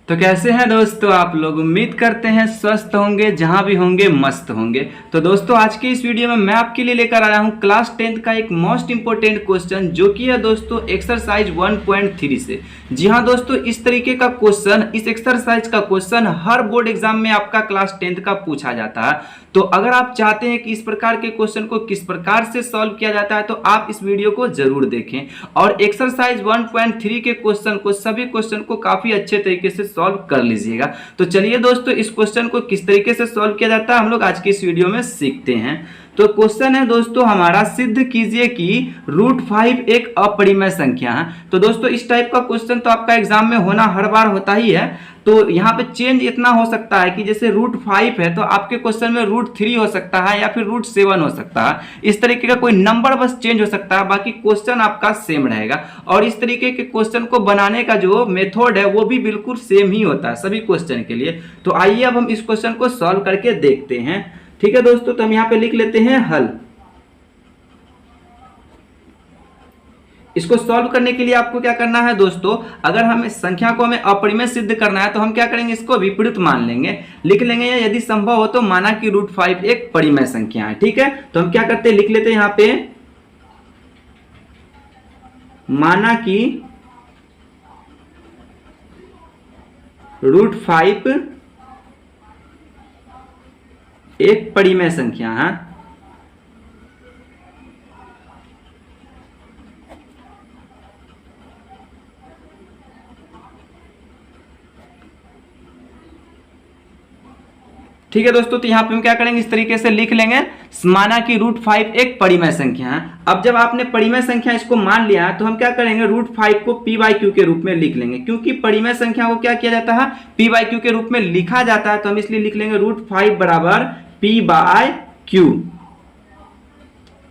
तो कैसे हैं दोस्तों आप लोग। उम्मीद करते हैं स्वस्थ होंगे, जहां भी होंगे मस्त होंगे। तो दोस्तों आज की इस वीडियो में मैं आपके लिए लेकर आया हूं क्लास 10th का एक मोस्ट इंपोर्टेंट क्वेश्चन, जो कि है दोस्तों एक्सरसाइज 1.3 से। जी हां दोस्तों, इस तरीके का क्वेश्चन, इस एक्सरसाइज का क्वेश्चन हर बोर्ड एग्जाम में आपका क्लास 10th का पूछा जाता है। तो अगर आप चाहते हैं कि इस प्रकार के क्वेश्चन को किस प्रकार से सॉल्व किया जाता है, तो आप इस वीडियो को जरूर देखें और एक्सरसाइज 1.3 के क्वेश्चन को, सभी क्वेश्चन को काफी अच्छे तरीके से सॉल्व कर लीजिएगा। तो चलिए दोस्तों, इस क्वेश्चन को किस तरीके से सॉल्व किया जाता है हम लोग आज की इस वीडियो में सीखते हैं। तो क्वेश्चन है दोस्तों हमारा, सिद्ध कीजिए कि √5 एक अपरिमेय संख्या है। तो दोस्तों इस टाइप का क्वेश्चन तो आपका एग्जाम में होना हर बार होता ही है। तो यहाँ पे चेंज इतना हो सकता है कि जैसे √5 है तो आपके क्वेश्चन में √3 हो सकता है या फिर √7 हो सकता है। इस तरीके का कोई नंबर बस चेंज हो सकता है, बाकी क्वेश्चन आपका सेम रहेगा। और इस तरीके के क्वेश्चन को बनाने का जो मेथड है वो भी बिल्कुल सेम ही होता है सभी क्वेश्चन के लिए। तो आइए अब हम इस क्वेश्चन को सॉल्व करके देखते हैं। ठीक है दोस्तों, तो हम यहाँ पे लिख लेते हैं हल। इसको सॉल्व करने के लिए आपको क्या करना है दोस्तों, अगर हम इस संख्या को हमें अपरिमेय सिद्ध करना है तो हम क्या करेंगे, इसको विपरीत मान लेंगे, लिख लेंगे, या यदि संभव हो तो माना कि √5 एक परिमेय संख्या है। ठीक है, तो हम क्या करते हैं, लिख लेते हैं यहां पे माना कि √5 एक परिमेय संख्या है। ठीक है दोस्तों, तो यहां पे हम क्या करेंगे, इस तरीके से लिख लेंगे, माना कि √5 एक परिमेय संख्या है। अब जब आपने परिमेय संख्या इसको मान लिया है तो हम क्या करेंगे, √5 को p/q के रूप में लिख लेंगे। क्योंकि परिमेय संख्या को क्या किया जाता है, p/q के रूप में लिखा जाता है, तो हम इसलिए लिख लेंगे √5 बराबर p/q।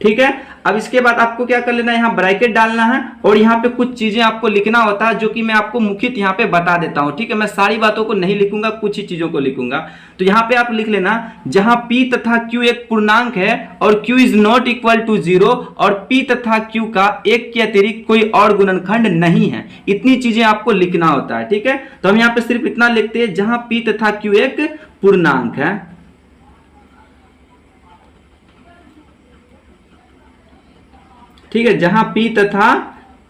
ठीक है, अब इसके बाद आपको क्या कर लेना है, यहाँ ब्रैकेट डालना है और यहाँ पे कुछ चीजें आपको लिखना होता है, जो कि मैं आपको मुखित यहाँ पे बता देता हूँ। ठीक है, मैं सारी बातों को नहीं लिखूंगा, कुछ ही चीजों को लिखूंगा। तो यहाँ पे आप लिख लेना, जहां p तथा q एक पूर्णांक है और q is not equal to 0 और p तथा q का एक के अतिरिक्त कोई और गुणनखंड नहीं है, इतनी चीजें आपको लिखना होता है। ठीक है, तो हम यहाँ पे सिर्फ इतना लिखते हैं, जहां p तथा q एक पूर्णांक है। ठीक है, जहां p तथा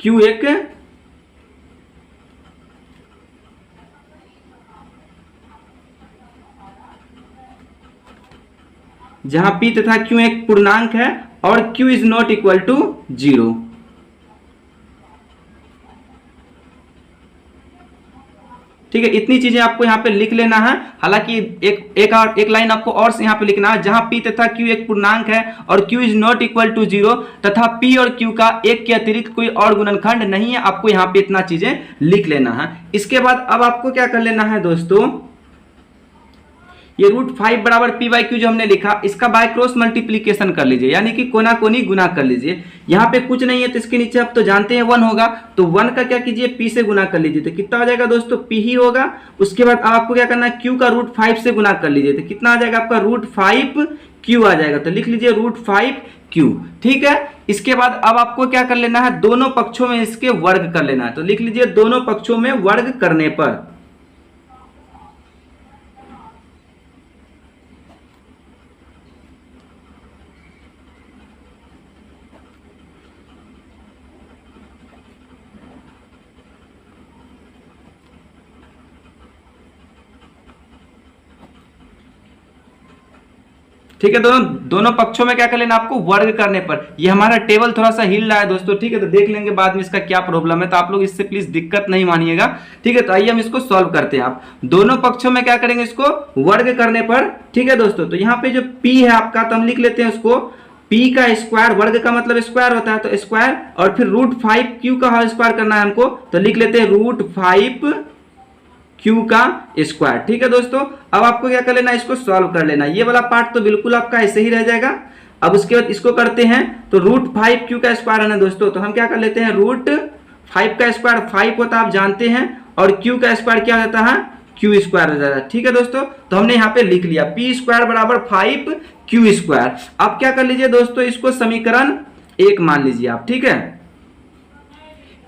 q एक पूर्णांक है और q is not equal to 0। ठीक है, इतनी चीजें आपको यहाँ पे लिख लेना है। हालांकि एक लाइन आपको और यहाँ पे लिखना है, जहां p तथा q एक पूर्णांक है और q is not equal to 0 तथा p और q का एक के अतिरिक्त कोई और गुणनखंड नहीं है। आपको यहाँ पे इतना चीजें लिख लेना है। इसके बाद अब आपको क्या कर लेना है दोस्तों, ये √5 बराबर p/q जो हमने लिखा, इसका बाय क्रॉस मल्टीप्लीकेशन कर लीजिए, यानी कि कोना कोनी गुना कर लीजिए। यहाँ पे कुछ नहीं है तो इसके नीचे आप तो जानते हैं 1 होगा, तो 1 का क्या कीजिए, p से गुना कर लीजिए, तो कितना आ जाएगा दोस्तों, p ही होगा। उसके बाद अब आपको क्या करना है, q का √5 से गुना कर लीजिए, तो कितना आ जाएगा आपका, √5q आ जाएगा। तो लिख लीजिए √5q। ठीक है, इसके बाद अब आपको क्या कर लेना है, दोनों पक्षों में इसके वर्ग कर लेना है। तो लिख लीजिए, दोनों पक्षों में वर्ग करने पर ठीक है, दोनों पक्षों में क्या कर लेना आपको, वर्ग करने पर। ये हमारा टेबल थोड़ा सा हिल रहा है दोस्तों, ठीक है, तो देख लेंगे बाद में इसका क्या प्रॉब्लम है, तो आप लोग इससे प्लीज दिक्कत नहीं मानिएगा। ठीक है, तो आइए हम इसको सॉल्व करते हैं। आप दोनों पक्षों में क्या करेंगे, इसको वर्ग करने पर। ठीक है दोस्तों, तो यहाँ पे जो p है आपका, तो हम लिख लेते हैं उसको p का स्क्वायर, वर्ग का मतलब स्क्वायर होता है, तो स्क्वायर, और फिर √5q का होल स्क्वायर करना है हमको, तो लिख लेते हैं √5q का स्क्वायर। ठीक है दोस्तों, अब आपको क्या कर लेना, इसको सॉल्व कर लेना। ये वाला पार्ट तो बिल्कुल आपका ऐसे ही रह जाएगा। अब उसके बाद इसको करते हैं, तो √5q का स्क्वायर है ना दोस्तों, तो हम क्या कर लेते हैं, √5 का स्क्वायर 5 होता है, आप जानते हैं, और q का स्क्वायर क्या होता है, q स्क्वायर हो जाता है। ठीक है दोस्तों, तो हमने यहाँ पे लिख लिया p² बराबर 5q²। अब क्या कर लीजिए दोस्तों, इसको समीकरण 1 मान लीजिए आप। ठीक है,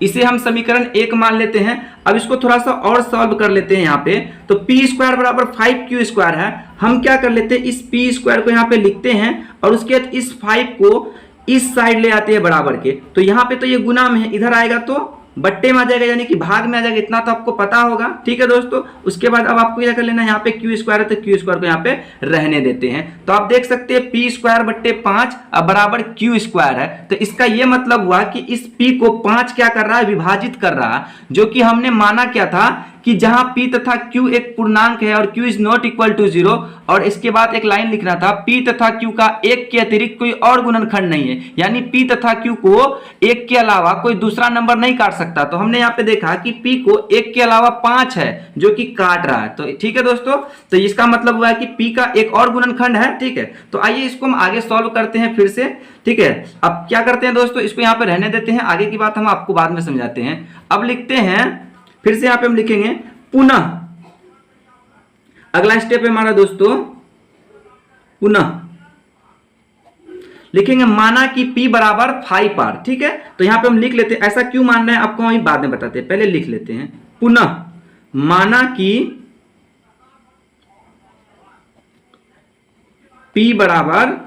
इसे हम समीकरण 1 मान लेते हैं। अब इसको थोड़ा सा और सॉल्व कर लेते हैं यहाँ पे। तो पी स्क्वायर बराबर 5q² है। हम क्या कर लेते हैं, इस पी स्क्वायर को यहाँ पे लिखते हैं और उसके बाद इस 5 को इस साइड ले आते हैं बराबर के। तो यहाँ पे तो ये गुना में है, इधर आएगा तो बट्टे में आ जाएगा, यानी कि भाग में आ जाएगा। इतना तो आपको पता होगा, ठीक है दोस्तों। उसके बाद अब आपको क्या कर लेना है, यहाँ पे क्यू स्क्वायर है तो क्यू स्क्वायर को यहाँ पे रहने देते हैं। तो आप देख सकते हैं पी स्क्वायर बट्टे 5 अब बराबर क्यू स्क्वायर है। तो इसका ये मतलब हुआ कि इस पी को 5 क्या कर रहा है, विभाजित कर रहा है, जो कि हमने माना क्या था कि जहां p तथा q एक पूर्णांक है और q is not equal to 0, और इसके बाद एक लाइन लिखना था p तथा q का एक के अतिरिक्त कोई और गुणनखंड नहीं है, यानी p तथा q को एक के अलावा कोई दूसरा नंबर नहीं काट सकता। तो हमने यहाँ पे देखा कि p को एक के अलावा 5 है जो कि काट रहा है। तो ठीक है दोस्तों, तो इसका मतलब हुआ है कि p का एक और गुणनखंड है, ठीक है। तो आइए इसको हम आगे सॉल्व करते हैं फिर से, ठीक है। अब क्या करते हैं दोस्तों, इसको यहाँ पे रहने देते हैं, आगे की बात हम आपको बाद में समझाते हैं। अब लिखते हैं फिर से, यहाँ पे हम लिखेंगे पुनः, अगला स्टेप है हमारा दोस्तों पुनः लिखेंगे माना कि p बराबर 5r, ठीक है। तो यहां पे हम लिख लेते हैं, ऐसा क्यों मान रहे हैं आपको हम बाद में बताते हैं, पहले लिख लेते हैं। पुनः माना कि p बराबर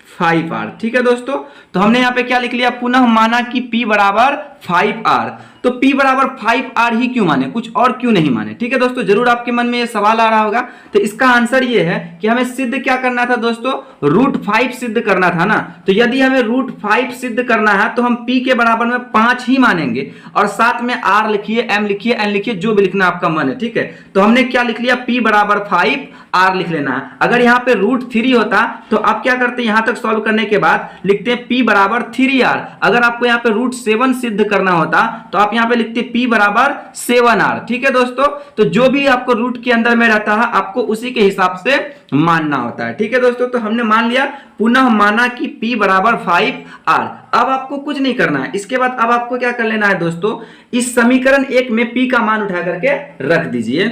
5r, ठीक है दोस्तों। तो हमने यहां पे क्या लिख लिया, पुनः माना कि p बराबर 5r। तो p बराबर 5r ही क्यों माने, कुछ और क्यों नहीं माने, ठीक है दोस्तों। जरूर आपके मन में ये सवाल आ रहा होगा। तो इसका आंसर ये है कि हमें सिद्ध क्या करना था दोस्तों, √5 सिद्ध करना था ना। तो यदि हमें √5 सिद्ध करना है तो हम p के बराबर में 5 ही मानेंगे, और साथ में r लिखिए, m लिखिए, n लिखिए, जो भी लिखना आपका मन है, ठीक है। तो हमने क्या लिख लिया, p बराबर 5r लिख लेना है। अगर यहाँ पे √3 होता तो आप क्या करते, यहां तक सॉल्व करने के बाद लिखते हैं p बराबर 3r। अगर आपको यहाँ पे √7 सिद्ध करना होता तो आप यहाँ पे लिखते p बराबर 7r, ठीक है दोस्तों। तो जो भी आपको रूट के अंदर में रहता है आपको उसी के हिसाब से मानना होता है, ठीक है दोस्तों। तो हमने मान लिया, पुनः माना कि p बराबर 5r। अब आपको कुछ नहीं करना है, इसके बाद अब आपको क्या कर लेना है दोस्तों, इस समीकरण 1 में p का मान उठा करके रख दीजिए।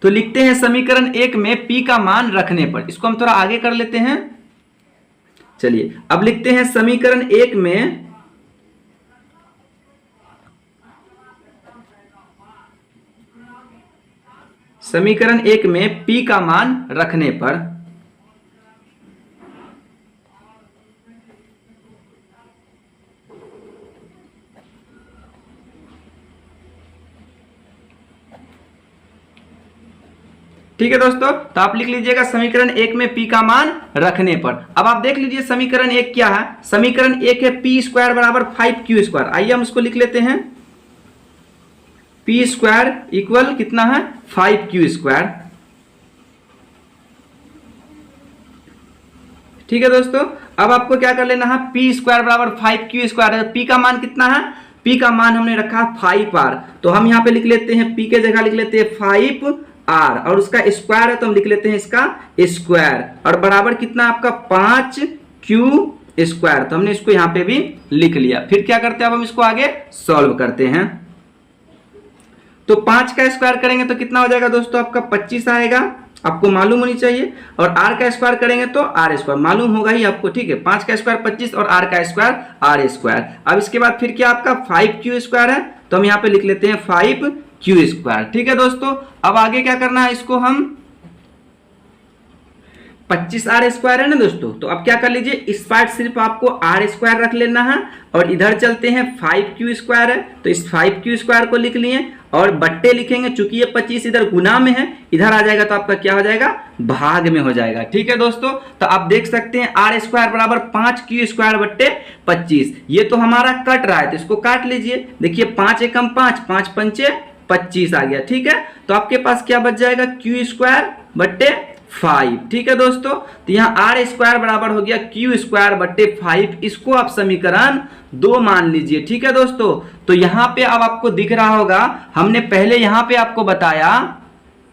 तो लिखते हैं समीकरण 1 में p का मान रखने पर, इसको हम थोड़ा आगे कर लेते हैं। चलिए अब लिखते हैं समीकरण 1 में p का मान रखने पर ठीक है दोस्तों। तो आप लिख लीजिएगा समीकरण 1 में p का मान रखने पर। अब आप देख लीजिए समीकरण 1 क्या है, समीकरण 1 है p स्क्वायर बराबर 5q²। आइए हम उसको लिख लेते हैं, p स्क्वायर इक्वल कितना है, 5q², ठीक है दोस्तों। अब आपको क्या कर लेना है, p स्क्वायर बराबर 5q² है। p का मान कितना है, p का मान हमने रखा 5r। तो हम यहाँ पे लिख लेते हैं, p के जगह लिख लेते हैं 5r, और उसका स्क्वायर है तो हम लिख लेते हैं इसका स्क्वायर, और बराबर कितना आपका 5q²। तो हमने इसको यहाँ पे भी लिख लिया। फिर क्या करते हैं, अब हम इसको आगे सॉल्व करते हैं। तो 5 का स्क्वायर करेंगे तो कितना हो जाएगा दोस्तों, आपका 25 आएगा, आपको मालूम होनी चाहिए। और r का स्क्वायर करेंगे तो r² मालूम होगा ही आपको, ठीक है। 5 का स्क्वायर 25 और r का स्क्वायर r²। अब इसके बाद फिर क्या आपका 5q² है, तो हम यहाँ पे लिख लेते हैं 5q², ठीक है दोस्तों। अब आगे क्या करना है, इसको हम 25r² है ना दोस्तों। तो अब क्या कर लीजिए, इस पार्ट सिर्फ आपको r² रख लेना है, और इधर चलते हैं 5q² है तो इस 5q² को लिख लिए, और बट्टे लिखेंगे, चूंकि ये 25 इधर गुना में है, इधर आ जाएगा तो आपका क्या हो जाएगा, भाग में हो जाएगा, ठीक है दोस्तों। तो आप देख सकते हैं r² बराबर 5q² बट्टे 25। ये तो हमारा कट रहा है तो इसको काट लीजिए। देखिए 5 एकम 5, 5 पंचे 25 आ गया, ठीक है। तो आपके पास क्या बच जाएगा, q² बट्टे 5, ठीक है दोस्तों। तो यहाँ r² बराबर हो गया q² बट्टे 5। इसको आप समीकरण 2 मान लीजिए, ठीक है दोस्तों। तो यहाँ पे अब आपको दिख रहा होगा, हमने पहले यहाँ पे आपको बताया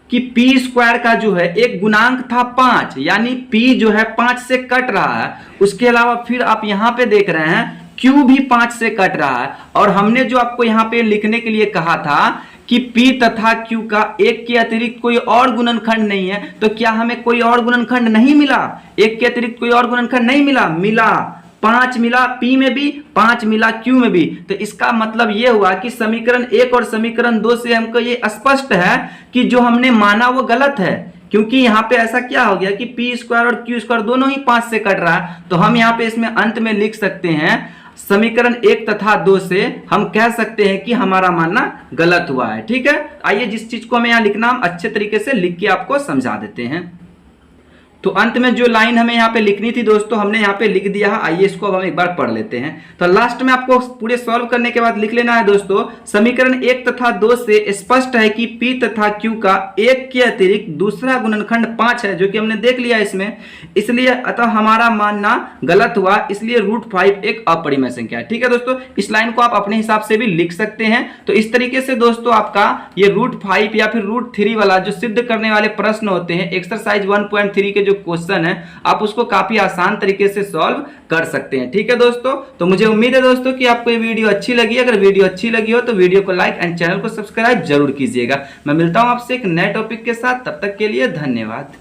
कि p² का जो है एक गुणांक था 5, यानी p जो है 5 से कट रहा है। उसके अलावा फिर आप यहाँ पे देख रहे हैं q भी 5 से कट रहा है, और हमने जो आपको यहाँ पे लिखने के लिए कहा था कि p तथा q का एक के अतिरिक्त कोई और गुणनखंड नहीं है, तो क्या हमें कोई और गुणनखंड नहीं मिला, एक के अतिरिक्त कोई और गुणनखंड नहीं मिला, 5 मिला P में भी, 5 मिला Q में भी। तो इसका मतलब ये हुआ कि समीकरण 1 और समीकरण 2 से हमको ये स्पष्ट है कि जो हमने माना वो गलत है, क्योंकि यहाँ पे ऐसा क्या हो गया कि पी स्क्वायर और क्यू स्क्वायर दोनों ही 5 से कट रहा है। तो हम यहाँ पे इसमें अंत में लिख सकते हैं समीकरण 1 तथा 2 से हम कह सकते हैं कि हमारा मानना गलत हुआ है। ठीक है, आइए जिस चीज को हमें यहाँ लिखना हम अच्छे तरीके से लिख के आपको समझा देते हैं। तो अंत में जो लाइन हमें यहाँ पे लिखनी थी दोस्तों हमने यहाँ पे लिख दिया है। आइए इसको अब हम एक बार पढ़ लेते हैं। तो लास्ट में आपको पूरे सॉल्व करने के बाद लिख लेना है दोस्तों, समीकरण 1 तथा 2 से स्पष्ट है कि P तथा Q का 1 के अतिरिक्त दूसरा गुणनखंड 5 है, जो कि हमने देख लिया इसमें, इसलिए अतः हमारा मानना गलत हुआ, इसलिए √5 एक अपरिमेय संख्या है। ठीक है दोस्तों, इस लाइन को आप अपने हिसाब से भी लिख सकते हैं। तो इस तरीके से दोस्तों आपका ये √5 या फिर √3 वाला जो सिद्ध करने वाले प्रश्न होते हैं एक्सरसाइज 1.3 के क्वेश्चन है, आप उसको काफी आसान तरीके से सॉल्व कर सकते हैं। ठीक है दोस्तों, तो मुझे उम्मीद है दोस्तों कि आपको ये वीडियो अच्छी लगी। अगर वीडियो अच्छी लगी हो तो वीडियो को लाइक एंड चैनल को सब्सक्राइब जरूर कीजिएगा। मैं मिलता हूं आपसे एक नए टॉपिक के साथ, तब तक के लिए धन्यवाद।